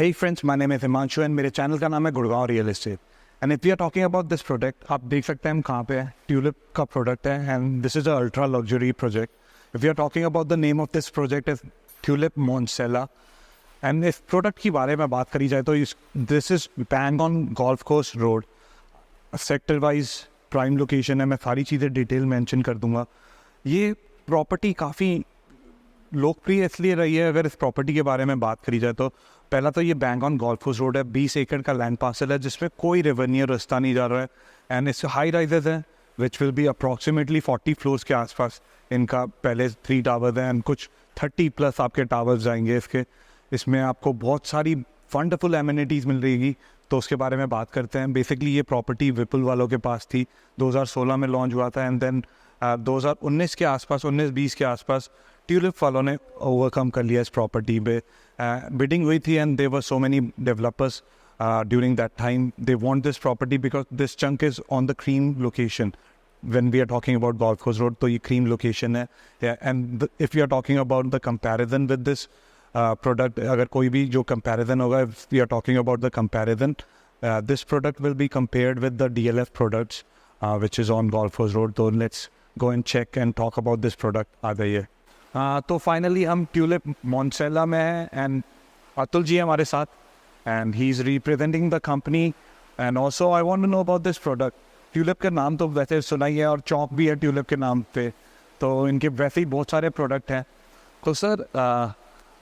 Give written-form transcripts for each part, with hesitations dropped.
Hey friends, my name is Himanshu and मेरे channel का नाम है Gurgaon real estate and if we are talking about this product, आप देख सकते हैं हम कहाँ पे हैं। ट्यूलिप का प्रोडक्ट है and this is a ultra luxury project. If you are talking about the name of this project is Tulip Monsella and इस प्रोडक्ट की बारे में बात करी जाए तो this is bang on golf course road, sector wise prime location है। मैं सारी चीज़ें डिटेल मेंशन कर दूंगा। ये प्रॉपर्टी काफ़ी लोकप्रिय इसलिए रही है। अगर इस प्रॉपर्टी के बारे में बात करी जाए तो पहला तो ये bank on golf course road है, 20 एकड़ का लैंड पार्सल है जिसमें कोई रेवेन्यू रास्ता नहीं जा रहा है एंड इससे हाई राइजेज हैं which will be approximately 40 floors के आसपास। इनका पहले 3 टावर्स हैं एंड कुछ 30+ आपके टावर्स जाएंगे इसके। इसमें आपको बहुत सारी वंडरफुल एमिनिटीज़ मिल रहेगी, तो उसके बारे में बात करते हैं। बेसिकली ये प्रॉपर्टी विपुल वालों के पास थी, 2016 में लॉन्च हुआ था एंड देन 2019 के आसपास, 19-20 के आसपास ट्यूलिप वालों ने ओवरकम कर लिया इस प्रॉपर्टी पे। बिडिंग हुई थी and there were so many developers during that time. They want this property because this chunk is on the cream location. When we are talking about golf course road तो ये cream location है। And if you are talking about the comparison with this product, अगर कोई भी जो comparison होगा, if we are talking about the comparison, this product will be compared with the DLF products which is on Golf Course Road. So let's go and check and talk about this product. आ जाइए। तो finally हम tulip मॉन्सेला में हैं and Atul ji हमारे साथ and he is representing the company and also I want to know about this product. Tulip के नाम तो वैसे सुना ही है और चौक भी है ट्यूलिप के नाम पे, तो इनके वैसे ही बहुत सारे प्रोडक्ट हैं। तो sir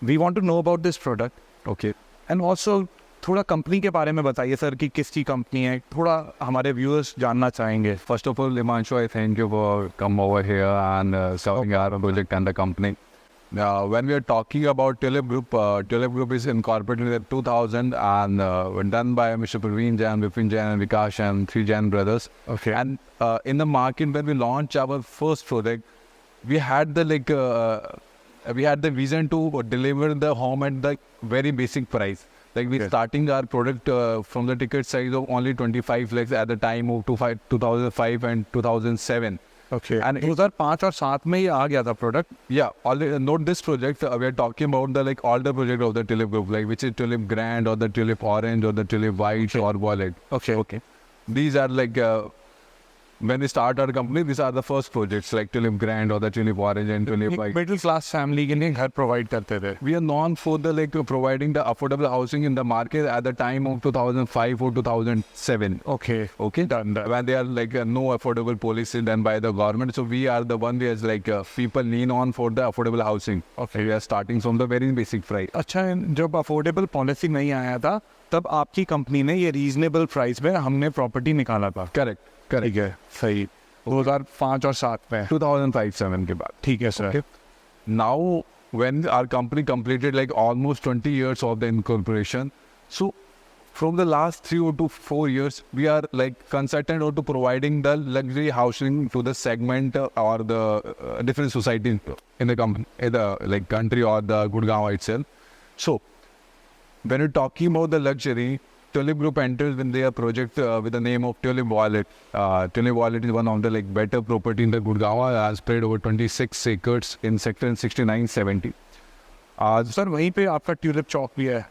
we want to know about this product, okay, and also थोड़ा कंपनी के बारे में बताइए सर कि किसकी कंपनी है, थोड़ा हमारे व्यूअर्स जानना चाहेंगे। First of all, Himanshu, I thank you for come over here and serving our project and the company. When we are talking about Tulip Group is incorporated in 2000 and done by Mr. Praveen Jain, Vipin Jain, and Vikash and 3 Jain brothers. Okay. And in the market, when we launched our first project, we had the vision to deliver the home at the very basic price. Like we're starting our product from the ticket size of only 25 lakhs at the time of 2005 and 2007. Okay. And 2005 और 7 में ही आ गया था product. yeah, not this project. We are talking about the older project of the Tulip Group, like which is Tulip Grand or the Tulip Orange or the Tulip White or Violet. Okay. These are when we start our company, these are the first projects like Tulip Grand or the Tulip Orange and Tulip White. Middle class family के लिए घर provide करते थे। We are known for the providing the affordable housing in the market at the time of 2005 or 2007. Okay. Done. When there are no affordable policy done by the government, so we are the one as people lean on for the affordable housing. Okay. We are starting from the very basic price. अच्छा, जब affordable policy नहीं आया था तब आपकी company ने ये reasonable price में हमने प्रॉपर्टी निकाला था। Correct. ठीक है, सही। 2005 और 7 में 2005-7 के बाद। ठीक है sir. Okay. Now, when our company completed almost 20 years of the incorporation, so from the last 3 or 4 years, we are consultant or to providing the luxury housing to the segment or the different society in the company, in the country or the Gurgaon itself. So, when you're talking about the luxury, Tulip Group enters in their project with the name of Tulip Violet. Tulip Violet is one of the better property in the Gurgaon, spread over 26 acres in sector 69-70. Sir वहीं पे आपका tulip चौक भी है।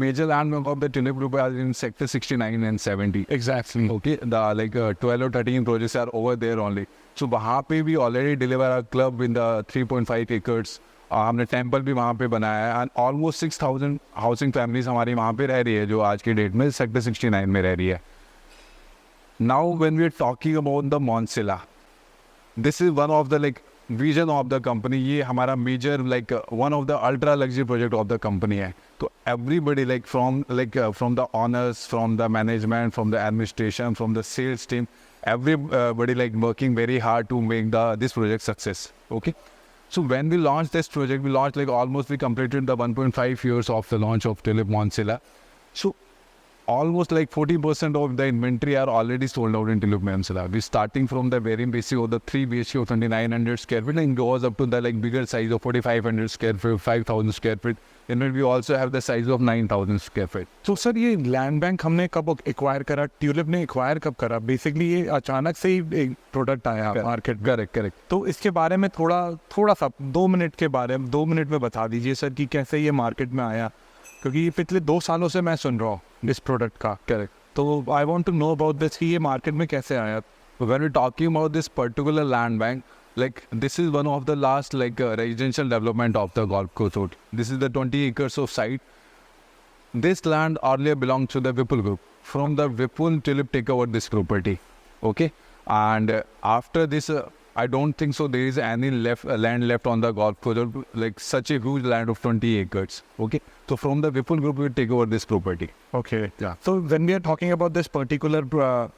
Major landmark of the Tulip Group are in sector 69 and 70. Exactly. Okay, the 12 or 13 projects are over there only. So वहाँ पे we already deliver a club in the 3.5 acres. हमने temple भी वहाँ पे बनाया है एंड ऑलमोस्ट 6000 हाउसिंग फैमिलीज हमारी वहाँ पे रह रही है जो आज के डेट में सेक्टर 69 में रह रही है। Now when we are talking about the Monsella, this is one of the vision of the company. ये हमारा major one of the ultra luxury project of the company है। तो everybody from the owners, from the management, from the administration, from the sales team, everybody working very hard to make this project success. Okay. So when we launched this project, we completed the 1.5 years of the launch of Tulip Monsela. So almost 40% of the inventory are already sold out in Tulip Monsela. We're starting from the very basic of the 3 BHK of 2900 square feet and goes up to the bigger size of 4500 square feet, 5000 square feet. And then we also have the size of 9000 square feet. तो sir ये land bank हमने कब acquire करा, tulip ने acquire कब करा? Basically ये अचानक से ही एक प्रोडक्ट आया मार्केट। करेक्ट। तो इसके बारे में थोड़ा सा 2 मिनट में बता दीजिए सर कि कैसे ये मार्केट में आया, क्योंकि ये पिछले 2 सालों से मैं सुन रहा हूँ इस प्रोडक्ट का। Correct. तो I want to know about this कि ये मार्केट में कैसे आया। When we're talking about this particular land bank, like this is one of the last residential development of the golf course road. This is the 20 acres of site. This land earlier belonged to the Whipple Group. From the Whipple, Tulip take over this property. Okay, and after this, I don't think so there is any land left on the golf course road, like such a huge land of 20 acres. Okay, so from the Whipple Group, we take over this property. Okay. Yeah. So when we are talking about this particular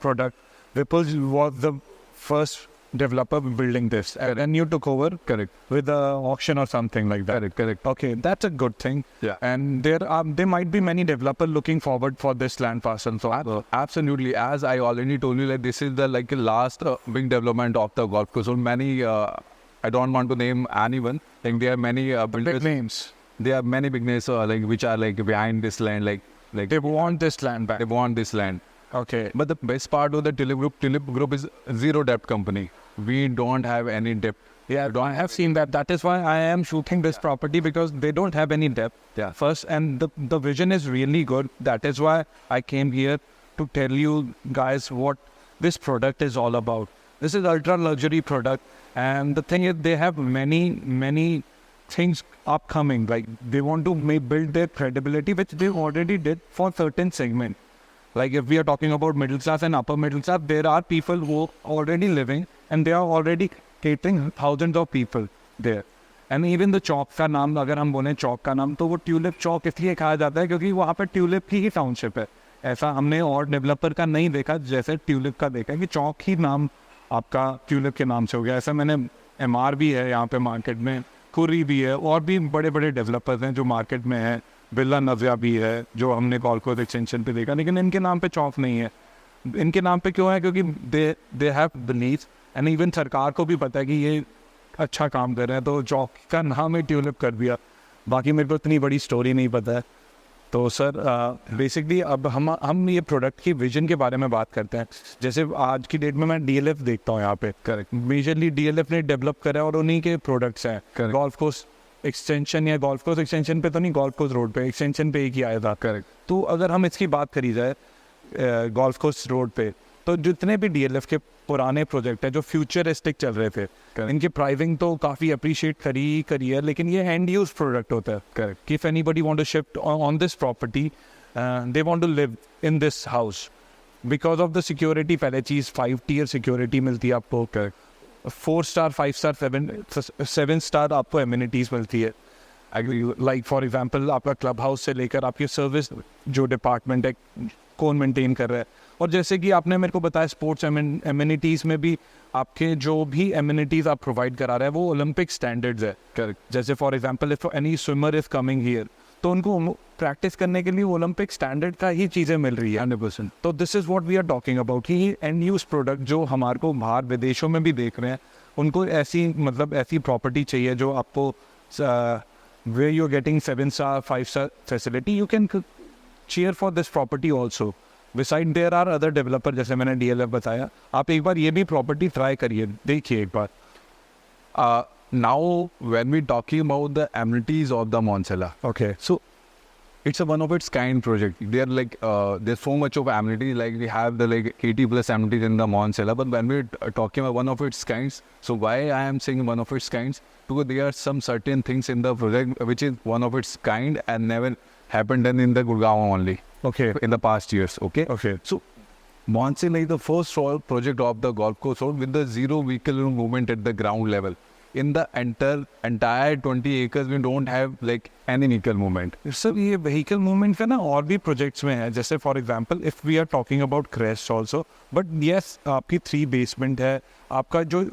product, Whipple was the first developer building this, and then you took over Correct. with an auction or something like that. Correct. Okay, that's a good thing. Yeah. And there might be many developers looking forward for this land parcel. So Absolutely. As I already told you, like this is the last big development of the golf course. So many, I don't want to name anyone. Like there are many builders. big names. There are many big names which are behind this land. Like They want this land back. they want this land. Okay. But the best part of the Tulip Group is zero debt company. We don't have any debt. Yeah, I have seen that. That is why I am shooting this property, because they don't have any debt. Yeah. First, and the vision is really good. That is why I came here to tell you guys what this product is all about. This is ultra luxury product, and the thing is, they have many things upcoming. Like they want to build their credibility, which they already did for certain segment. Like if we are talking about middle class and upper middle class, there are people who are already living and they are already catering thousands of people there. And even the चौक का नाम, अगर हम बोलें चौक का नाम, तो वो tulip चौक इसलिए कहा जाता है क्योंकि वहाँ पर ट्यूलिप की ही टाउनशिप है। ऐसा हमने और डेवलपर का नहीं देखा जैसे ट्यूलिप का देखा कि चौक ही नाम आपका ट्यूलिप के नाम से हो गया। ऐसा मैंने MR भी है यहाँ पे मार्केट में, कुरी भी है, और भी बड़े बड़े डेवलपर्स हैं जो मार्केट में हैं। बिरला नव्या भी है जो हमने golf course एक्सटेंशन पे देखा, लेकिन इनके नाम पे चौक नहीं है। इनके नाम पे क्यों है? क्योंकि they have believe, and even सरकार को भी पता है कि ये अच्छा काम कर रहे हैं, तो चौक का नाम ही ट्यूलिप कर दिया। बाकी मेरे को इतनी बड़ी स्टोरी नहीं पता है। तो सर बेसिकली अब हम ये प्रोडक्ट की विजन के बारे में बात करते हैं। जैसे आज की डेट में मैं DLF देखता हूँ यहाँ पे, Correct. मेजरली DLF ने डेवलप करा है और उन्हीं के प्रोडक्ट्स हैं। Correct. गोल्फ कोर्स एक्सटेंशन या गोल्फ कोर्स एक्सटेंशन पे तो नहीं, गोल्फ कोर्स रोड पे एक्सटेंशन पे एक ही आया था। Correct. तो अगर हम इसकी बात करी जाए गोल्फ कोर्स रोड पे, तो जितने भी DLF के पुराने प्रोजेक्ट हैं जो फ्यूचरिस्टिक चल रहे थे, इनकी प्राइसिंग तो काफ़ी अप्रिशिएट करी है, लेकिन ये एंड यूज प्रोडक्ट होता है। Correct. कि if anybody want to shift on this property, they want to live in this house because of the security. पहले चीज़ 5 tier सिक्योरिटी मिलती है आपको, 4 star 5 star 7 star आपको एमिनिटीज़ मिलती है। लाइक फॉर एग्जांपल आपका क्लब हाउस से लेकर आपकी सर्विस जो डिपार्टमेंट है कौन मेंटेन कर रहा है। और जैसे कि आपने मेरे को बताया स्पोर्ट्स एमिनिटीज़ में भी आपके जो भी एमिनिटीज़ आप प्रोवाइड करा रहे हैं वो ओलंपिक स्टैंडर्ड्स है। Correct. जैसे for example if any swimmer is coming here, तो उनको प्रैक्टिस करने के लिए ओलंपिक स्टैंडर्ड का ही चीज़ें मिल रही है। 100%. तो this is what we are talking about कि एंड यूज प्रोडक्ट जो हमारे को बाहर विदेशों में भी देख रहे हैं, उनको ऐसी ऐसी प्रॉपर्टी चाहिए जो आपको where you're getting 7 star 5 star facility, you can cheer for this property also. Beside there are other developer, जैसे मैंने DLF बताया, आप एक बार ये भी प्रॉपर्टी ट्राई करिए, देखिए एक बार। Now when we talking about the amenities of the Monsella, Okay. so it's a one of its kind project. They're there's so much of amenities. Like we have the 80 plus amenities in the Monsella, but when we're talking about one of its kinds, so why I am saying one of its kinds? Because there are some certain things in the project which is one of its kind and never happened in the Gurgaon only Okay. in the past years. Okay. Okay. So Monsella is the first project of the golf course road with the zero vehicle movement at the ground level. In the entire 20 acres, we don't have any vehicle movement. Sir ये vehicle movement का ना और भी projects में है। जैसे for example if we are talking about Crest also, but yes आपकी 3 basement है। आपका जो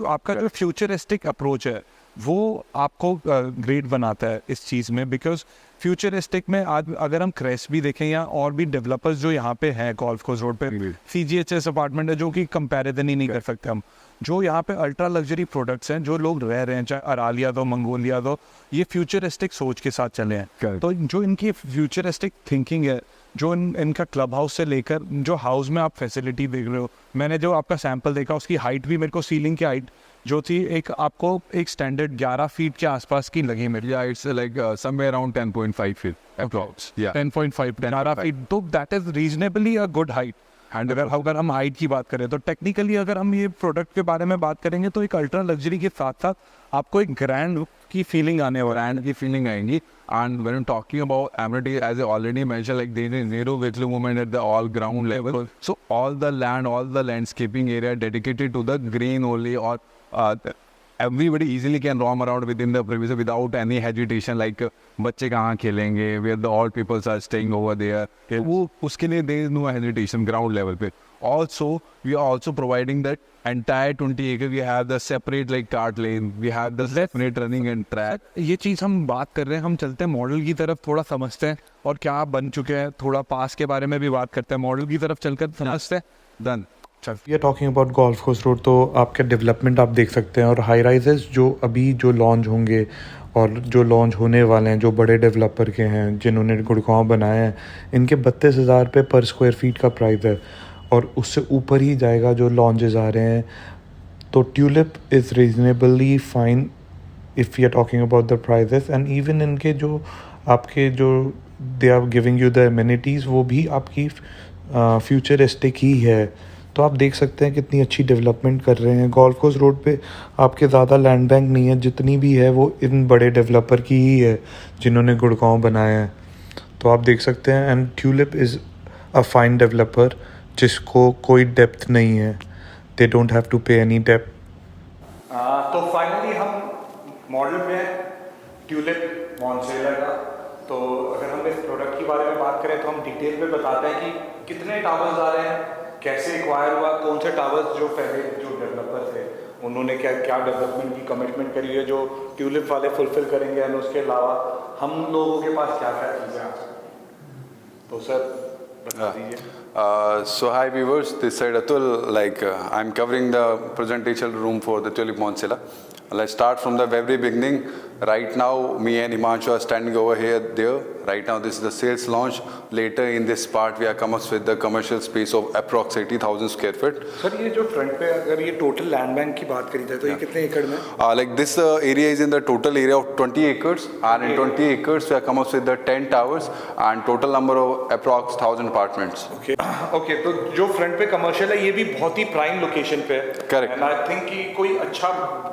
फ्यूचरिस्टिक अप्रोच है वो आपको ग्रेट बनाता है इस चीज़ में, बिकॉज फ्यूचरिस्टिक में आज अगर हम क्रेस्ट भी देखें या और भी डेवलपर्स जो यहाँ पे हैं गोल्फ कोर्स रोड पे, CGHS अपार्टमेंट है जो कि कंपैरिजन ही नहीं कर सकते हम। जो यहाँ पे अल्ट्रा लग्जरी प्रोडक्ट्स हैं जो लोग रह रहे हैं, चाहे अरालिया दो मंगोलिया दो, ये फ्यूचरिस्टिक सोच के साथ चले हैं। Correct. तो जो इनकी फ्यूचरिस्टिक थिंकिंग है, जो इनका क्लब हाउस से लेकर जो हाउस में आप फैसिलिटी देख रहे हो, मैंने जो आपका सैंपल देखा उसकी हाइट भी मेरे को सीलिंग की हाइट जो थी एक आपको एक स्टैंडर्ड 11 फीट के आसपास की लगी मेरी। Yeah, it's somewhere around 10.5 feet. approx. Yeah. 10.5 11 feet, तो that is reasonably a good height. And अगर हम हाइट की बात करें तो टेक्निकली अगर हम ये प्रोडक्ट के बारे में बात करेंगे तो एक अल्ट्रा लग्जरी के साथ साथ आपको एक ग्रैंड लुक की फीलिंग आने वाला है. Brand की feeling आएंगी. And when I'm talking about amenity, as I already mentioned, like there is zero vehicle movement at the all ground level. So all the land, all the landscaping area dedicated to the green only, or everybody easily can roam around within the premises without any hesitation. Like बच्चे कहाँ खेलेंगे, where the all people are staying over there. वो उसके लिए there is no hesitation ground level पे. Also, we are also providing that entire 20 acre. We have the separate like cart lane. We have the separate running and track. ये चीज़ हम बात कर रहे हैं, हम चलते हैं मॉडल की तरफ, थोड़ा समझते हैं और क्या बन चुके हैं, थोड़ा पास के बारे में भी बात करते हैं, मॉडल की तरफ चलकर समझते हैं. Done. We are talking about golf course road, तो आपके डेवलपमेंट आप देख सकते हैं और हाई राइजेस जो लॉन्च होंगे और जो लॉन्च होने वाले हैं, जो बड़े डेवलपर के हैं जिन्होंने गुड़गांव बनाए हैं, इनके 32,000 पे पर स्क्वायर फीट का प्राइस है और उससे ऊपर ही जाएगा जो लॉन्चेस आ रहे हैं. तो Tulip is reasonably fine if you are talking about the prices. And even इनके जो आपके जो they are giving you the amenities वो भी आपकी फ्यूचरिस्टिक ही है. तो आप देख सकते हैं कितनी अच्छी डेवलपमेंट कर रहे हैं. गोल्फ कोर्स रोड पे आपके ज़्यादा लैंड बैंक नहीं है, जितनी भी है वो इन बड़े डेवलपर की ही है जिन्होंने गुड़गांव बनाया है. तो आप देख सकते हैं. And tulip is a fine developer जिसको कोई डेप्थ नहीं है. दे डोंट हैव टू पे एनी डेप्थ. तो फाइनली हम मॉडल पे हैं ट्यूलिप मॉन्सेला का. तो अगर हम इस प्रोडक्ट के बारे में बात करें तो हम डिटेल में बताते हैं कि कितने टावर्स आ रहे हैं, कैसे एक्वायर हुआ, कौन से टावर्स जो पहले जो डेवलपर थे उन्होंने क्या क्या डेवलपमेंट की कमिटमेंट करी है जो ट्यूलिप वाले फुलफिल करेंगे, और उसके अलावा हम लोगों के पास क्या क्या चीज़ें आ सकती हैं. तो सर बता दीजिए. So hi viewers, this side Atul. I'm covering the presentation room for the Tulip Monsella. Let's start from the very beginning. Right now, me and Himanshu are standing over here. There. Right now, this is the sales launch. Later in this part, we are coming up with the commercial space of approx 80,000 square feet. Sir ये जो front पे अगर ये total land bank की बात करी जाए तो ये कितने एकड़ में? Like this area is in the total area of 20 acres, and in 20 acres we are coming up with the 10 towers and total number of approx 1,000 apartments. Okay तो जो फ्रंट पे कमर्शियल है ये भी बहुत ही प्राइम लोकेशन पे है. Correct. And I think कि कोई अच्छा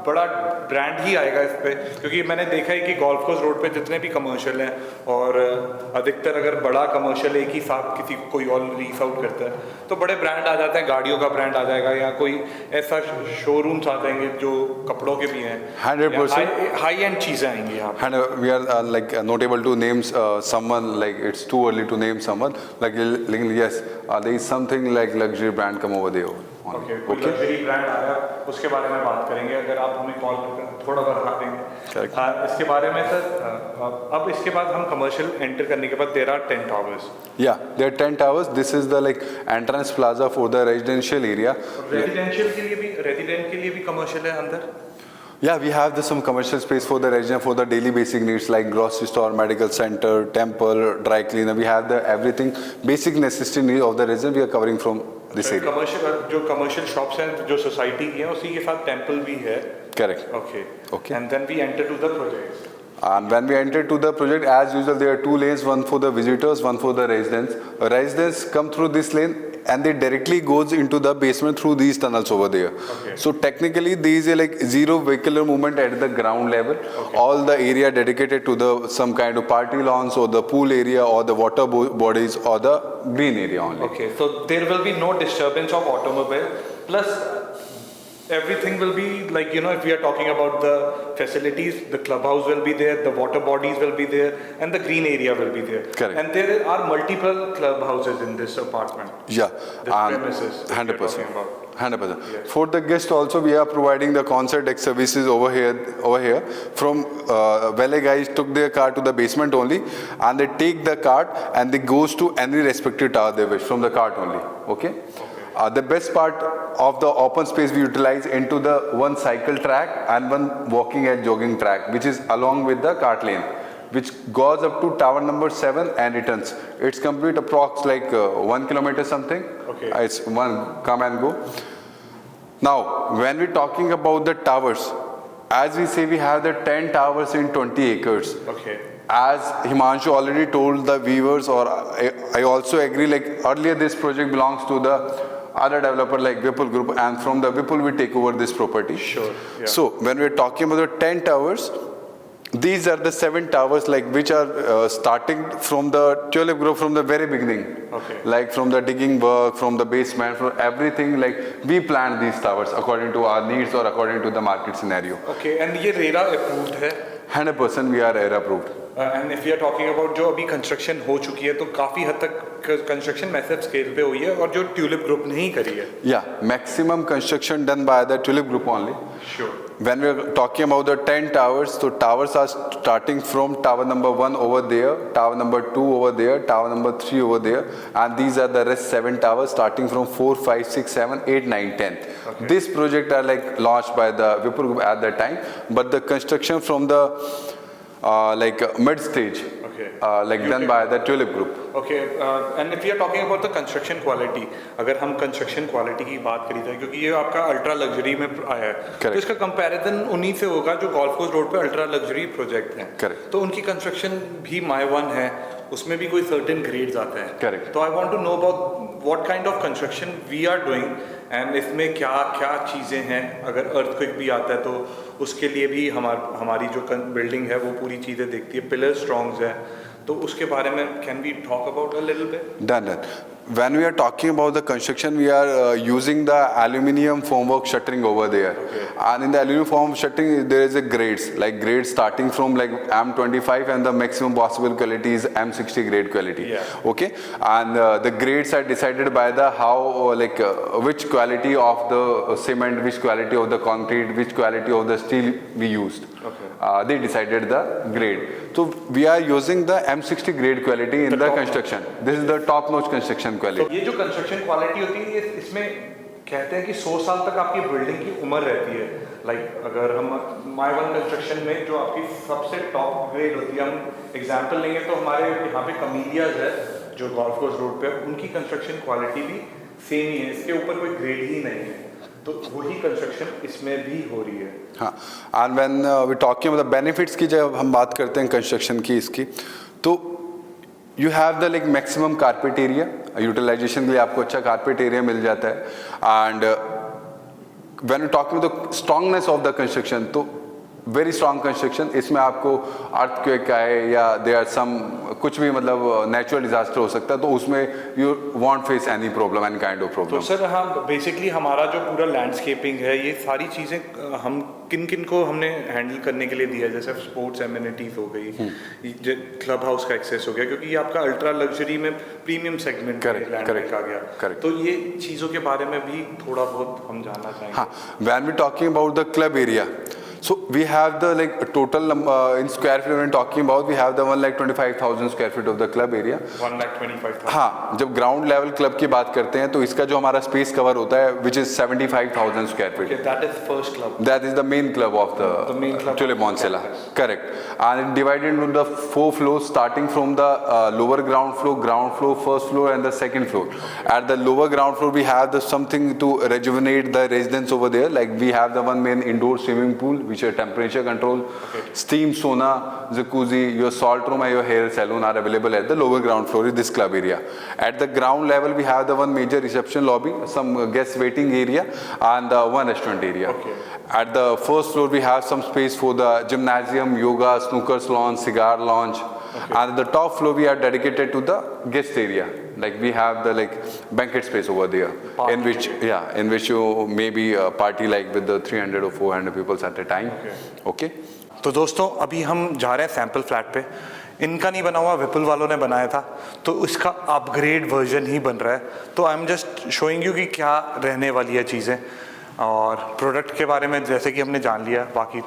बड़ा ब्रांड ही आएगा इस पे, क्योंकि मैंने देखा है कि गोल्फ कोर्स रोड पे जितने भी कमर्शियल हैं और अधिकतर अगर बड़ा कमर्शियल एक ही साथ किसी कोई और लीज आउट करता है तो बड़े ब्रांड आ जाते हैं, गाड़ियों का ब्रांड आ जाएगा या कोई ऐसा शोरूम्स आ जाएंगे जो कपड़ों के भी हैं. 100%. हाई एंड चीज़ें आएंगी यहाँ पे. And we are not able to name someone, like it's too early to name someone. Yes, there is something like luxury brand come over there. Okay luxury brand आ रहा है, उसके बारे में बात करेंगे. अगर आप हमें कॉल थोड़ा बढ़ा देंगे इसके बारे में सर. अब इसके बाद हम कमर्शियल एंटर करने के बाद there are 10 towers. Yeah, there are 10 towers. This is the entrance plaza for the residential area. Residential के लिए भी, रेजिडेंट के लिए भी कमर्शियल है अंदर? Yeah, we have some commercial space for the resident for the daily basic needs like grocery store, medical center, temple, dry cleaner. We have the everything basic necessity need of the resident we are covering from this area. Commercial जो commercial shops हैं जो society की हैं उसी के साथ temple भी है. Correct. Okay Okay. And then we enter to the projects. And when we enter to the project, as usual, there are two lanes, one for the visitors, one for the residents. Residents come through this lane and they directly goes into the basement through these tunnels over there. Okay. So technically, there is zero vehicular movement at the ground level. Okay. All the area dedicated to the some kind of party lawns or the pool area or the water bodies or the green area only. Okay, so there will be no disturbance of automobile. Plus, everything will be like, you know, if we are talking about the facilities, the clubhouse will be there, the water bodies will be there, and the green area will be there. Correct. And there are multiple clubhouses in this apartment. Yeah. This premises. that we are 100%. talking about. 100%. Yes. For the guest also, we are providing the concert deck services over here. From valet guys took their car to the basement only, and they take the cart and they goes to any respective tower they wish from the cart only. Okay. The best part of the open space we utilize into the one cycle track and one walking and jogging track, which is along with the cart lane, which goes up to tower number 7 and returns. It's complete approx 1 kilometer something. Okay. It's one come and go. Now, when we're talking about the towers, as we say, we have the 10 towers in 20 acres. Okay. as Himanshu already told the viewers, or I also agree, like earlier this project belongs to the other developer like Whipple Group, and from the Whipple we take over this property. Sure. Yeah. So when we're talking about the 10 towers, these are the 7 towers like which are starting from the Tulip Group from the very beginning. Okay. Like from the digging work, from the basement, from everything, like we planned these towers according to our needs or according to the market scenario. Okay, and ये RERA approved है. 100% we are ERA approved. And if you are talking about जो अभी construction हो चुकी है तो काफ़ी हद तक कंस्ट्रक्शन मैसिव स्केल पे हुई है और जो ट्यूलिप ग्रुप ने ही करी है. Yeah, maximum construction done by the Tulip Group only. Sure. When we're talking about the 10 towers, so towers are starting from tower number 1 over there, tower number 2 over there, tower number 3 over there, and these are the rest 7 towers starting from 4, 5, 6, 7, 8, 9, 10. Okay. This project are like launched by the Whipple Group at that time, but the construction from the like mid stage, Okay. like done by the Tulip Group. Okay and if you are talking about the construction quality, अगर हम construction quality की बात करी जाए क्योंकि ये आपका ultra luxury में आया है, तो इसका कंपैरिजन उन्हीं से होगा जो गोल्फ कोर्स रोड पे अल्ट्रा लग्जरी प्रोजेक्ट हैं. Correct. तो उनकी कंस्ट्रक्शन भी माई वन है, उसमें भी कोई सर्टेन ग्रेड्स आते हैं. Correct. तो I want to know about what kind of construction we are doing and इसमें क्या क्या चीज़ें हैं. अगर अर्थक्वेक भी आता है तो उसके लिए भी हमारी जो बिल्डिंग है वो पूरी चीज़ें देखती है, पिलर स्ट्रॉन्ग्स है, तो उसके बारे में can we talk about a little bit? Done. When we are talking about the construction, we are using the aluminium formwork shuttering over there. Okay. And in the aluminium form shuttering, there is a grades, like grades starting from like M25 and the maximum possible quality is M60 grade quality. Yeah. Okay. And the grades are decided by the how which quality of the cement, which quality of the concrete, which quality of the steel we used. Okay. They decided the grade. So we are using the M60 grade quality in the construction. This is the top-notch construction quality. तो ये जो construction quality होती है इसमें कहते हैं कि 100 साल तक आपकी बिल्डिंग की उम्र रहती है. लाइक अगर हम माई वन कंस्ट्रक्शन में जो आपकी सबसे टॉप ग्रेड होती है, हम एग्जांपल लेंगे तो हमारे यहाँ पे कमीलियाज है जो गोल्फ कोर्स रोड पे, उनकी कंस्ट्रक्शन क्वालिटी भी सेम ही है, इसके ऊपर कोई ग्रेड ही नहीं है. तो वही कंस्ट्रक्शन इसमें भी हो रही है. हाँ, and when we talking about the benefits की जब हम बात करते हैं कंस्ट्रक्शन की इसकी, तो you have the like maximum carpet area, utilization के लिए आपको अच्छा कारपेट एरिया मिल जाता है. And when you talking the strongness of the construction, तो वेरी स्ट्रॉन्ग कंस्ट्रक्शन, इसमें आपको अर्थक्वेक आए या दे आर सम कुछ भी मतलब नेचुरल डिजास्टर हो सकता है, तो उसमें you want face any problem, any kind of problem. तो सर हम बेसिकली हमारा जो पूरा लैंडस्केपिंग है, ये सारी चीज़ें हम किन किन को हमने हैंडल करने के लिए दिया है, जैसे स्पोर्ट्स एमिनिटीज हो गई, क्लब हाउस का एक्सेस हो गया, क्योंकि ये आपका अल्ट्रा लग्जरी में प्रीमियम सेगमेंट लैंड आ गया. तो ये चीज़ों के बारे में भी थोड़ा बहुत हम जानना चाहेंगे. हाँ, when we talking about the club area, so we have the like total in square feet when talking about, we have the 1,25,000 square feet of the club area. 1,25,000. हाँ, जब ग्राउंड लेवल क्लब की बात करते हैं तो इसका जो हमारा स्पेस कवर होता है which is 75,000 square feet. Okay, that is first club. That is the main club of the main club. Tulip Monsella. Correct. And it divided into the 4 floors starting from the lower ground floor, first floor and the second floor. At the lower ground floor we have the something to rejuvenate the residents over there, like we have the one main indoor swimming pool which are temperature control, steam sauna, jacuzzi, your salt room and your hair salon are available at the lower ground floor in this club area. At the ground level we have the one major reception lobby, some guest waiting area and one restaurant area. Okay. At the first floor we have some space for the gymnasium, yoga, snookers lounge, cigar lounge. Okay. And the top floor we are dedicated to the guest area, like we have the like banquet space over there, Party in which area. yeah, in which you maybe party like with the 300 or 400 people at a time. Okay. तो दोस्तों अभी हम जा रहे हैं sample flat पे. इनका नहीं बना हुआ, विपुल वालों ने बनाया था, तो इसका अपग्रेड वर्जन ही बन रहा है. तो I am just showing you कि क्या रहने वाली है चीज़ें, और प्रोडक्ट के बारे में जैसे कि हमने जान लिया, बाकी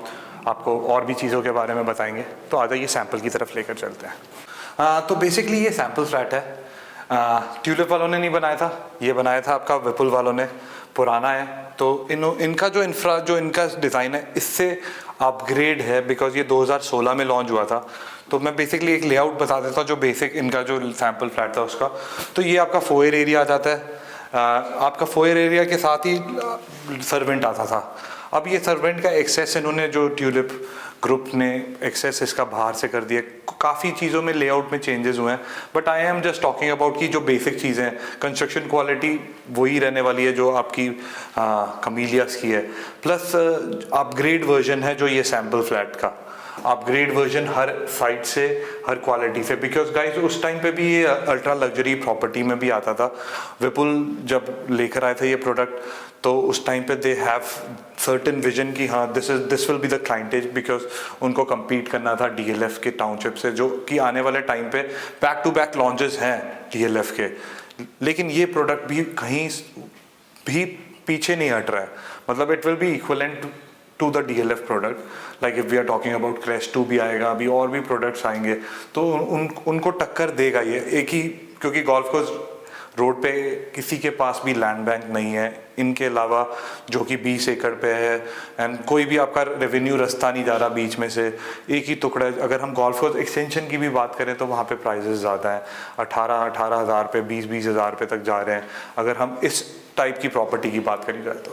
आपको और भी चीज़ों के बारे में बताएंगे. तो आ जाइए सैंपल की तरफ लेकर चलते हैं. तो बेसिकली ये सैंपल फ्लैट है. ट्यूलिप वालों ने नहीं बनाया था, ये बनाया था आपका विपुल वालों ने. पुराना है तो इनका जो इनका डिज़ाइन है इससे अपग्रेड है, बिकॉज ये 2016 में लॉन्च हुआ था. तो मैं बेसिकली एक लेआउट बता देता हूँ जो बेसिक इनका जो सैंपल फ्लैट था उसका. तो ये आपका फोयर एरिया आ जाता है. आपका फोयर एरिया के साथ ही सर्वेंट आता था. अब ये सर्वेंट का एक्सेस इन्होंने जो ट्यूलिप ग्रुप ने एक्सेस इसका बाहर से कर दिया, काफ़ी चीज़ों में लेआउट में चेंजेस हुए हैं, but I am just talking about कि जो बेसिक चीज़ें हैं, कंस्ट्रक्शन क्वालिटी वही रहने वाली है जो आपकी कमीलियास की है, प्लस अपग्रेड वर्जन है जो ये सैम्पल फ्लैट का अपग्रेड वर्जन हर साइड से, हर क्वालिटी से, बिकॉज गाइस उस टाइम पे भी ये अल्ट्रा लग्जरी प्रॉपर्टी में भी आता था। विपुल जब लेकर आए थे ये प्रोडक्ट, तो उस टाइम पे दे हैव सर्टेन विजन कि हाँ this will be the clientage, because उनको compete करना था DLF के टाउनशिप से, जो कि आने वाले टाइम पे बैक टू बैक लॉन्चेस हैं DLF के, लेकिन ये प्रोडक्ट भी कहीं भी पीछे नहीं हट रहा है, मतलब it will be equivalent to the DLF product. Like if we are talking about Crest 2 भी आएगा, अभी और भी प्रोडक्ट्स आएंगे, तो उनको टक्कर देगा ये एक ही, क्योंकि गोल्फ कोर्स रोड पे किसी के पास भी लैंड बैंक नहीं है इनके अलावा, जो कि 20 एकड़ पे है, एंड कोई भी आपका रेवेन्यू रास्ता नहीं जा रहा बीच में से, एक ही टुकड़ा है। अगर हम गोल्फ कोर्स एक्सटेंशन की भी बात करें तो वहाँ पे प्राइजेस ज़्यादा हैं, 18 हज़ार पे, 20 हज़ार पे तक जा रहे हैं, अगर हम इस टाइप की प्रॉपर्टी की बात करी जाए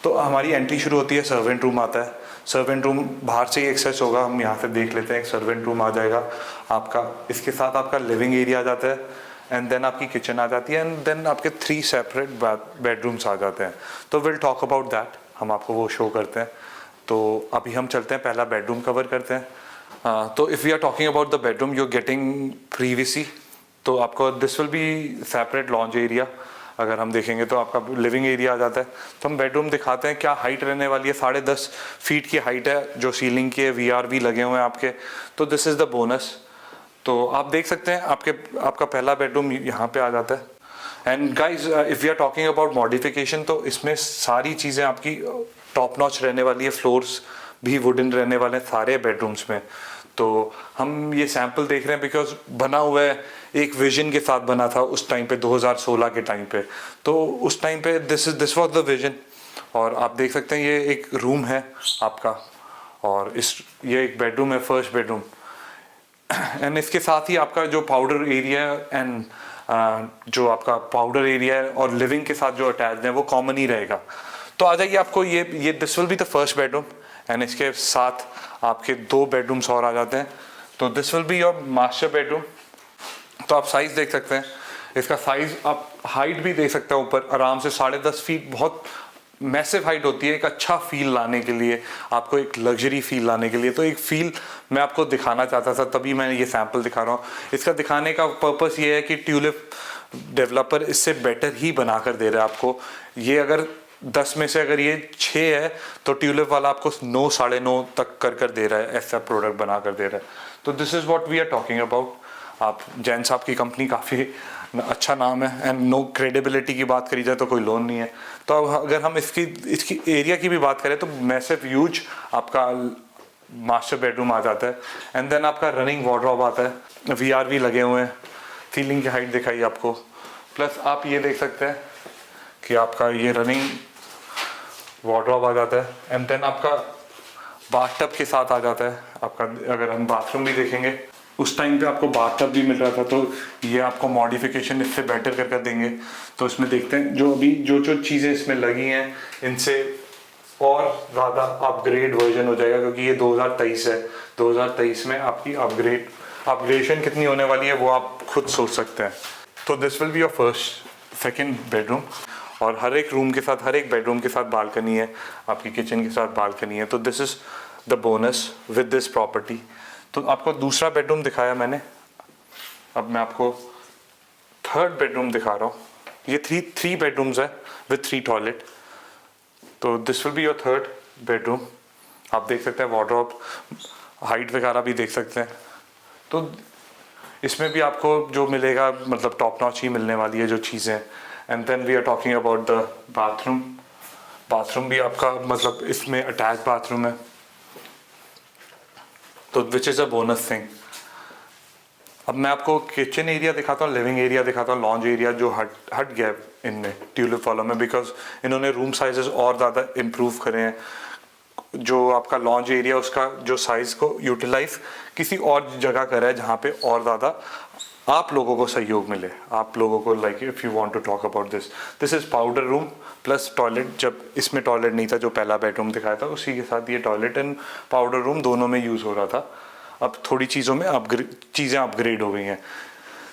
तो हमारी एंट्री शुरू होती है, सर्वेंट रूम आता है, सर्वेंट रूम बाहर से ही एक्सेस होगा, हम यहाँ से देख लेते हैं, एक सर्वेंट रूम आ जाएगा आपका, इसके साथ आपका लिविंग एरिया आ जाता है, एंड देन आपकी किचन आ जाती है, एंड देन आपके 3 सेपरेट बेडरूम्स आ जाते हैं। तो विल टॉक अबाउट दैट, हम आपको वो शो करते हैं। तो अभी हम चलते हैं, पहला बेडरूम कवर करते हैं। तो if we are talking about the bedroom you are getting previously, तो आपको this will be separate lounge area. अगर हम देखेंगे तो आपका लिविंग एरिया आ जाता है। तो हम बेडरूम दिखाते हैं, क्या हाइट रहने वाली है, 10.5 फीट की हाइट है जो सीलिंग की है, VR भी लगे हुए हैं आपके, तो दिस इज़ द बोनस। तो आप देख सकते हैं आपका पहला बेडरूम यहाँ पे आ जाता है। And guys if you are talking about modification, तो इसमें सारी चीज़ें आपकी टॉप नॉच रहने वाली है, फ्लोर्स भी वुडन रहने वाले हैं सारे बेडरूम्स में। तो हम ये सैंपल देख रहे हैं बिकॉज बना हुआ है एक विजन के साथ, बना था उस टाइम पे 2016 के टाइम पे, तो उस टाइम पे दिस वाज द विजन। और आप देख सकते हैं ये एक रूम है आपका, और ये एक बेडरूम है, फर्स्ट बेडरूम, एंड इसके साथ ही आपका जो पाउडर एरिया एंड जो आपका पाउडर एरिया है और लिविंग के साथ जो अटैच है वो कॉमन ही रहेगा। तो आ जाइए, आपको ये this will be the first bedroom, and इसके साथ आपके 2 बेडरूम्स और आ जाते हैं। तो this will be your master bedroom. तो आप साइज़ देख सकते हैं, इसका साइज़ आप हाइट भी देख सकते हैं, ऊपर आराम से 10.5 फीट, बहुत मैसिव हाइट होती है एक अच्छा फील लाने के लिए, आपको एक लग्जरी फील लाने के लिए। तो एक फील मैं आपको दिखाना चाहता था, तभी मैं ये सैंपल दिखा रहा हूँ। इसका दिखाने का पर्पस ये है कि ट्यूलिप डेवलपर इससे बेटर ही बना कर दे रहा है आपको। ये अगर 10 में से अगर ये 6 है तो ट्यूलिप वाला आपको 9, 9.5 तक कर दे रहा है, ऐसा प्रोडक्ट बना कर दे रहा है। तो this is what we are talking about. आप जैन साहब की कंपनी काफ़ी अच्छा नाम है, एंड नो क्रेडिबिलिटी की बात करी जाए तो कोई लोन नहीं है। तो अब अगर हम इसकी एरिया की भी बात करें तो मैसिव ह्यूज आपका मास्टर बेडरूम आ जाता है, एंड देन आपका रनिंग वार्डरोब आता है, VR भी लगे हुए हैं, सीलिंग की हाइट दिखाई आपको, प्लस आप ये देख सकते हैं कि आपका ये रनिंग वार्डरोब आ जाता है, एंड देन आपका बाथटब के साथ आ जाता है आपका। अगर हम बाथरूम भी देखेंगे, उस टाइम पे आपको बाथटब भी मिल रहा था, तो ये आपको मॉडिफिकेशन इससे बेटर कर देंगे। तो इसमें देखते हैं जो अभी जो चीज़ें इसमें लगी हैं, इनसे और ज़्यादा अपग्रेड वर्जन हो जाएगा, क्योंकि ये 2023 है। 2023 में आपकी अपग्रेडेशन कितनी होने वाली है वो आप खुद सोच सकते हैं। तो this will be your first second bedroom, और हर एक रूम के साथ, हर एक बेडरूम के साथ बालकनी है, आपकी किचन के साथ बालकनी है। तो this is the bonus with this property. तो आपको दूसरा बेडरूम दिखाया मैंने, अब मैं आपको थर्ड बेडरूम दिखा रहा हूँ। ये थ्री बेडरूम्स है विद 3 टॉयलेट। तो this will be your third bedroom. आप देख सकते हैं वार्डरोब, हाइट वगैरह भी देख सकते हैं। तो इसमें भी आपको जो मिलेगा मतलब टॉप नॉच ही मिलने वाली है जो चीज़ें। And then we are talking about the bathroom. Bathroom भी आपका मतलब इसमें अटैच बाथरूम है, तो which is a bonus thing. अब मैं आपको किचन एरिया दिखाता हूँ, लिविंग एरिया दिखाता हूँ, लॉन्ज एरिया जो हट गया इनमें ट्यूलिप वालों में, बिकॉज इन्होंने रूम साइजेस और ज़्यादा इम्प्रूव करे हैं। जो आपका लॉन्ज एरिया उसका जो साइज़ को यूटिलाइज किसी और जगह करा है जहाँ पे और ज़्यादा आप लोगों को सहयोग मिले, आप लोगों को like if you want to talk about this is powder room plus toilet. जब इसमें टॉयलेट नहीं था, जो पहला बेडरूम दिखाया था, उसी के साथ ये टॉयलेट एंड पाउडर रूम दोनों में यूज़ हो रहा था। अब थोड़ी चीज़ों में चीज़ें अपग्रेड हो गई हैं।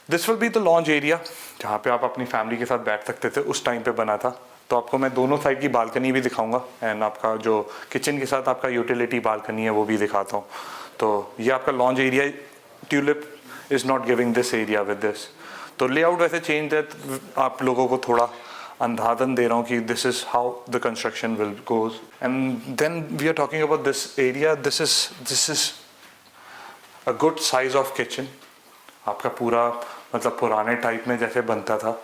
This will be the launch area, जहाँ पे आप अपनी फैमिली के साथ बैठ सकते थे, उस टाइम पे बना था। तो आपको मैं दोनों साइड की बालकनी भी दिखाऊंगा एंड आपका जो किचन के साथ आपका यूटिलिटी बालकनी है वो भी दिखाता हूँ। तो ये आपका launch area, tulip is not giving this area with this. तो लेआउट वैसे चेंज है, आप लोगों को थोड़ा अंधाधन दे रहा हूँ कि this is how the construction will goes. And then we are talking about this area, this is a good size of kitchen. आपका पूरा मतलब पुराने टाइप में जैसे बनता था,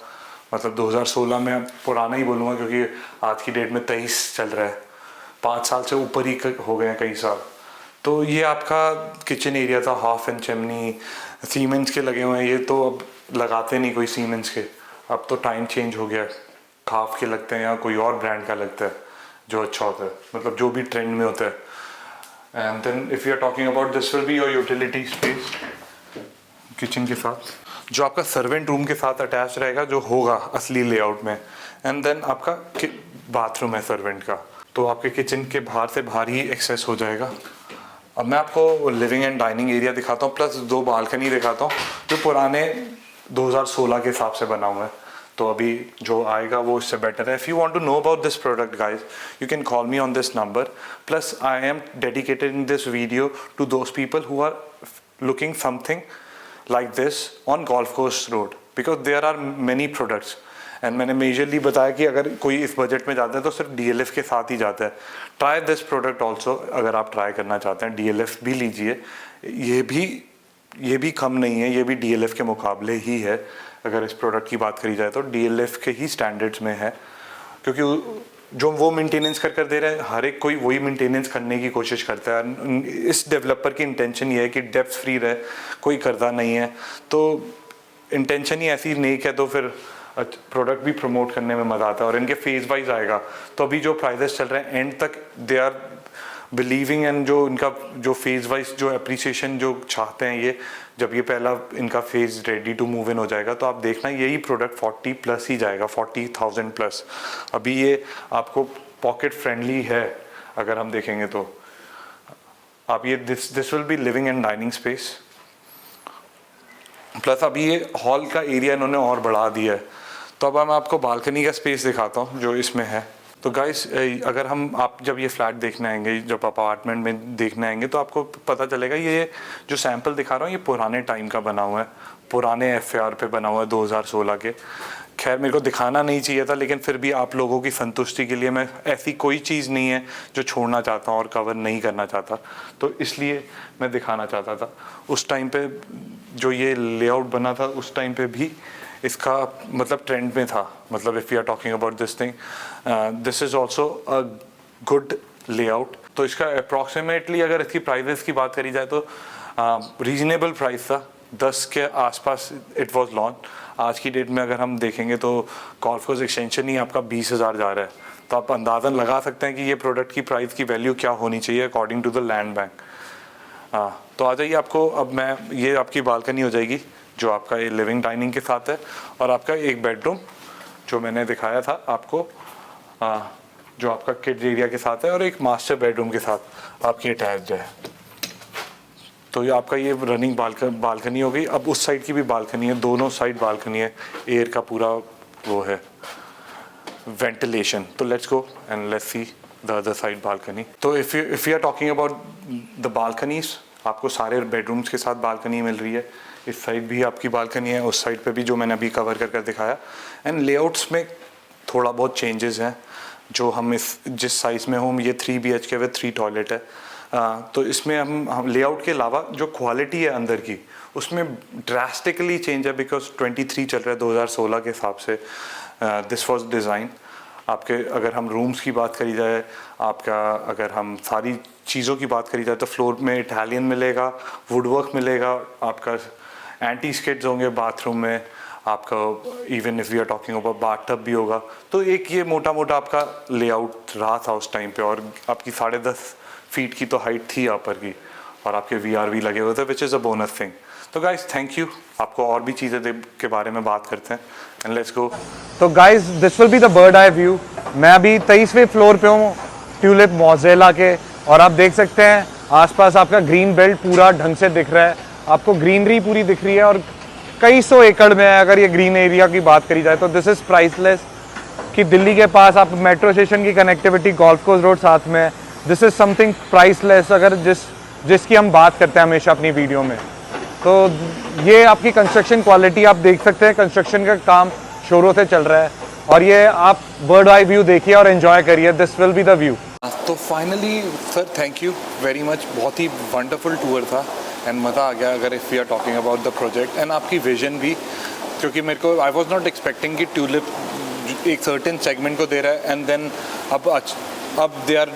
मतलब 2016 में, पुराना ही बोलूँगा क्योंकि आज की डेट में 23 चल रहा है, 5 साल से ऊपर ही हो गए हैं कई साल। तो ये आपका किचन एरिया था, हाफ एंड चिमनी सीमेंट्स के लगे हुए हैं। ये तो अब लगाते नहीं कोई सीमेंट्स के, अब तो टाइम चेंज हो गया, खाफ के लगते हैं या कोई और ब्रांड का लगता है जो अच्छा होता है, मतलब जो भी ट्रेंड में होता है। And then if you are talking about this will be your utility space kitchen के साथ, जो आपका सर्वेंट रूम के साथ अटैच रहेगा, जो होगा असली लेआउट में। एंड देन आपका बाथरूम है सर्वेंट का, तो आपके किचन के बाहर से बाहर ही एक्सेस हो जाएगा। अब मैं आपको लिविंग एंड डाइनिंग एरिया दिखाता हूँ, प्लस 2 बालकनी दिखाता हूँ जो पुराने 2016 के हिसाब से बना हुआ है। तो अभी जो आएगा वो इससे बेटर है। If you want to know about this product guys, you can call me on this number. Plus I am dedicated in this video to those people who are looking something like this on golf course road, because there are many products and मैंने majorly बताया कि अगर कोई इस budget में जाता है तो सिर्फ DLF के साथ ही जाता है। ट्राई दिस प्रोडक्ट ऑल्सो, अगर आप ट्राई करना चाहते हैं DLF भी लीजिए, ये भी कम नहीं है, ये भी DLF के मुकाबले ही है। अगर इस प्रोडक्ट की बात करी जाए तो DLF के ही स्टैंडर्ड्स में है, क्योंकि जो वो मेंटेनेंस कर दे रहे हैं, हर एक कोई वही मेंटेनेंस करने की कोशिश करता है। इस डेवलपर की इंटेंशन ये है कि डेप्थ फ्री रहे, कोई करता नहीं है, तो इंटेंशन ही ऐसी नेक है, तो फिर प्रोडक्ट भी प्रमोट करने में मज़ा आता है। और इनके फेज वाइज आएगा, तो अभी जो प्राइजेस चल रहे हैं एंड तक दे आर बिलीविंग, एंड जो इनका जो फेज वाइज जो अप्रिसिएशन जो चाहते हैं, ये जब ये पहला इनका phase ready to move in हो जाएगा तो आप देखना यही प्रोडक्ट 40 प्लस ही जाएगा, 40,000 प्लस। अभी ये आपको पॉकेट फ्रेंडली है अगर हम देखेंगे तो। आप ये this will B living and dining space, plus अभी ये हॉल का एरिया इन्होंने और बढ़ा दिया है। तो अब मैं आपको बालकनी का स्पेस दिखाता हूँ जो इसमें है। तो गाइस, अगर आप जब ये फ्लैट देखने आएंगे, जब अपार्टमेंट में देखने आएंगे, तो आपको पता चलेगा ये जो सैंपल दिखा रहा हूँ ये पुराने टाइम का बना हुआ है, पुराने FAR पे बना हुआ है 2016 के। खैर मेरे को दिखाना नहीं चाहिए था, लेकिन फिर भी आप लोगों की संतुष्टि के लिए मैं, ऐसी कोई चीज़ नहीं है जो छोड़ना चाहता हूँ और कवर नहीं करना चाहता, तो इसलिए मैं दिखाना चाहता था। उस टाइम पे जो ये लेआउट बना था, उस टाइम पे भी इसका मतलब ट्रेंड में था। मतलब if you are talking about this thing, this is also a good layout. तो इसका अप्रॉक्सीमेटली अगर इसकी प्राइजेस की बात करी जाए तो रीजनेबल प्राइस था, 10 के आसपास इट वाज लॉन्च। आज की डेट में अगर हम देखेंगे तो गोल्फ कोर्स एक्सटेंशन ही आपका 20,000 जा रहा है, तो आप अंदाज़न लगा सकते हैं कि ये प्रोडक्ट की प्राइस की वैल्यू क्या होनी चाहिए according to the land bank. तो आ जाइए, आपको अब मैं, ये आपकी बालकनी हो जाएगी जो आपका ये लिविंग डाइनिंग के साथ है, और आपका एक बेडरूम जो मैंने दिखाया था आपको, जो आपका किड्स एरिया के साथ है, और एक मास्टर बेडरूम के साथ आपकी अटैच्ड है। तो ये आपका ये रनिंग बालकनी हो गई। अब उस साइड की भी बालकनी है, दोनों साइड बालकनी है, एयर का पूरा वो है वेंटिलेशन। तो let's go and let's see the other side balcony. तो if you are talking about the balconies, आपको सारे बेडरूम्स के साथ बालकनी मिल रही है। इस साइड भी आपकी बालकनी है, उस साइड पे भी, जो मैंने अभी कवर कर दिखाया। एंड लेआउट्स में थोड़ा बहुत चेंजेस हैं, जो हम जिस साइज़ में हूँ, ये 3 BHK विद 3 टॉयलेट है। तो इसमें हम लेआउट के अलावा जो क्वालिटी है अंदर की, उसमें ड्रास्टिकली चेंज है, बिकॉज 23 चल रहा है 2016 के हिसाब से। दिस वॉज डिज़ाइन आपके, अगर हम रूम्स की बात करी जाए, आपका अगर हम सारी चीज़ों की बात करी जाए तो फ्लोर में इटालियन मिलेगा, वुडवर्क मिलेगा, आपका एंटी स्किड्स होंगे बाथरूम में, आपका even if we are talking about bathtub भी होगा। तो एक ये मोटा मोटा आपका लेआउट रहा था उस टाइम पे, और आपकी 10.5 फीट की तो हाइट थी यहाँ पर की, और आपके VRV लगे हुए थे, विच इज़ अ बोनस थिंग। तो गाइस थैंक यू, आपको और भी चीज़ें के बारे में बात करते हैं एंड लेट्स गो। तो guys this will be the bird eye view. मैं अभी 23वें फ्लोर पे हूँ ट्यूलिप मोज़ेला के, और आप देख सकते हैं आसपास आपका ग्रीन बेल्ट पूरा ढंग से दिख रहा है, आपको ग्रीनरी पूरी दिख रही है और कई सौ एकड़ में है अगर ये ग्रीन एरिया की बात करी जाए तो। दिस इज़ प्राइसलेस कि दिल्ली के पास आप मेट्रो स्टेशन की कनेक्टिविटी, गोल्फ कोर्स रोड साथ में है। दिस इज़ समथिंग प्राइसलेस अगर जिसकी हम बात करते हैं हमेशा अपनी वीडियो में। तो ये आपकी कंस्ट्रक्शन क्वालिटी आप देख सकते हैं, कंस्ट्रक्शन का काम शोरों से चल रहा है, और ये आप बर्ड आई व्यू देखिए और एंजॉय करिए। This will be the view. तो finally sir thank you very much, बहुत ही वंडरफुल टूर था एंड मज़ा आ गया अगर if we are talking about the project and आपकी विजन भी, क्योंकि मेरे को आई वॉज नॉट एक्सपेक्टिंग कि ट्यूलिप एक सर्टेन सेगमेंट को दे रहा है एंड देन अब दे आर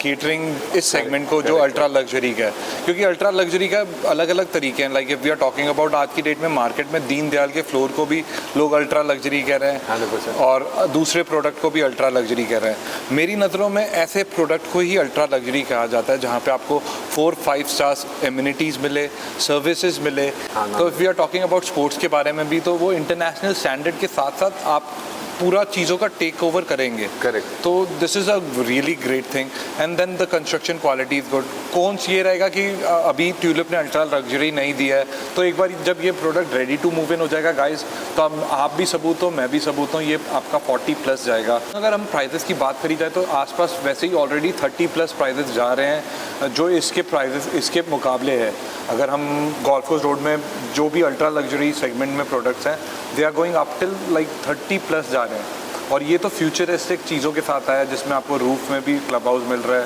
केटरिंग इस सेगमेंट को जो अल्ट्रा लग्जरी का है, क्योंकि अल्ट्रा लग्जरी का अलग अलग तरीके हैं। Like if we are talking about आज की डेट में मार्केट में दीनदयाल के फ्लोर को भी लोग अल्ट्रा लग्जरी कह रहे हैं 100%। और दूसरे प्रोडक्ट को भी अल्ट्रा लग्जरी कह रहे हैं। मेरी नज़रों में ऐसे प्रोडक्ट को ही अल्ट्रा लग्जरी कहा जाता है जहाँ पे आपको 4-5 स्टार्स एमिनिटीज़ मिले, सर्विसेज मिले। तो if we are talking about sports के बारे में भी, तो वो इंटरनेशनल स्टैंडर्ड के साथ साथ आप पूरा चीज़ों का टेक ओवर करेंगे। करेक्ट। तो this is a really great thing and then the construction quality is good. कौन ये रहेगा कि अभी ट्यूलिप ने अल्ट्रा लग्जरी नहीं दिया है, तो एक बार जब ये product ready to move in हो जाएगा गाइस, तो आप भी सबूत हो, मैं भी सबूत हूँ, ये आपका 40+ जाएगा। अगर हम प्राइजेस की बात करी जाए तो आसपास वैसे ही ऑलरेडी 30+ प्राइजेस जा रहे हैं जो इसके प्राइजेस इसके मुकाबले है। अगर हम गोल्फ कोर्स रोड में जो भी अल्ट्रा लग्जरी सेगमेंट में प्रोडक्ट्स हैं, they are going up till like 30+ जा रहे हैं, और ये तो फ्यूचरिस्टिक चीज़ों के साथ आया जिसमें आपको रूफ में भी क्लब हाउस मिल रहा है।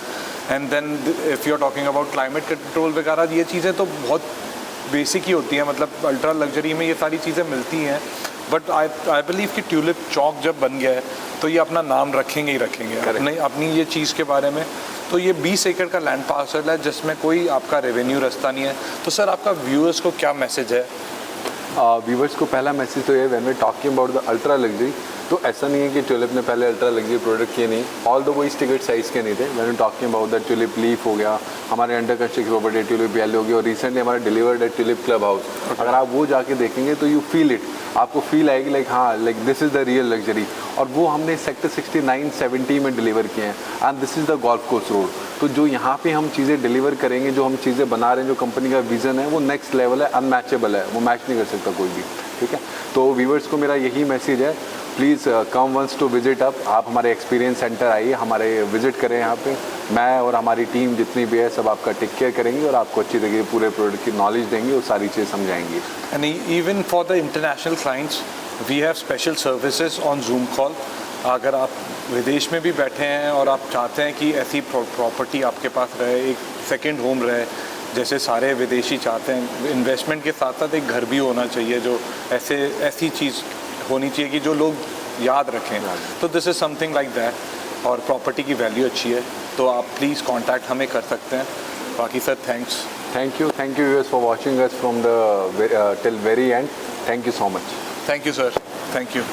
And then if you are talking about climate control वगैरह, ये चीज़ें तो बहुत बेसिक ही होती हैं, मतलब अल्ट्रा लग्जरी में ये सारी चीज़ें मिलती हैं। बट आई बिलीव कि ट्यूलिप चौक जब बन गया है तो ये अपना नाम रखेंगे ही रखेंगे अपनी ये चीज़ के बारे में। तो ये 20 एकड़ का लैंड पार्सल है जिसमें कोई आपका रेवेन्यू रास्ता नहीं है। तो सर आपका व्यूअर्स को क्या मैसेज है? व्यूवर्स को पहला मैसेज तो ये, when we talking about the ultra luxury, तो ऐसा नहीं है कि ट्यूलिप ने पहले अल्ट्रा लग्जरी प्रोडक्ट किए नहीं, ऑल द वो इस टिकट साइज़ के नहीं थे। When we talking about the Tulip Leaf हो गया, हमारे under construction property Tulip Valley हो गई, और रिसेंटली हमारा डिलीवर्ड है ट्यूलिप क्लब हाउस। अगर आप वो जाके देखेंगे तो यू फील इट, आपको फील आएगी लाइक हाँ like this is the real luxury. और वो हमने सेक्टर 69-70 में डिलीवर किए हैं and this is the golf course road. तो जो यहाँ पे हम चीज़ें डिलीवर करेंगे, जो हम चीज़ें बना रहे हैं, जो कंपनी का विज़न है वो नेक्स्ट लेवल है, अनमैचेबल है, वो मैच नहीं कर सकता कोई भी, ठीक है। तो व्यूवर्स को मेरा यही मैसेज है, please come once to visit up. आप हमारे एक्सपीरियंस सेंटर आइए, हमारे विजिट करें यहाँ पे। मैं और हमारी टीम जितनी भी है सब आपका टेक केयर करेंगे और आपको अच्छी तरीके पूरे प्रोडक्ट की नॉलेज देंगे और सारी चीज़ें समझाएंगे। And even for the international clients we have special services on Zoom call. अगर आप विदेश में भी बैठे हैं और आप चाहते हैं कि ऐसी प्रॉपर्टी आपके पास रहे, एक सेकेंड होम रहे, जैसे सारे विदेशी चाहते हैं, इन्वेस्टमेंट के साथ साथ एक घर भी होना चाहिए जो ऐसी चीज़ होनी चाहिए कि जो लोग याद रखें। तो this is something like that, और प्रॉपर्टी की वैल्यू अच्छी है, तो आप प्लीज़ कांटेक्ट हमें कर सकते हैं। बाकी sir thank you viewers for watching us from the till very and. Thank you so much. Thank you sir, thank you.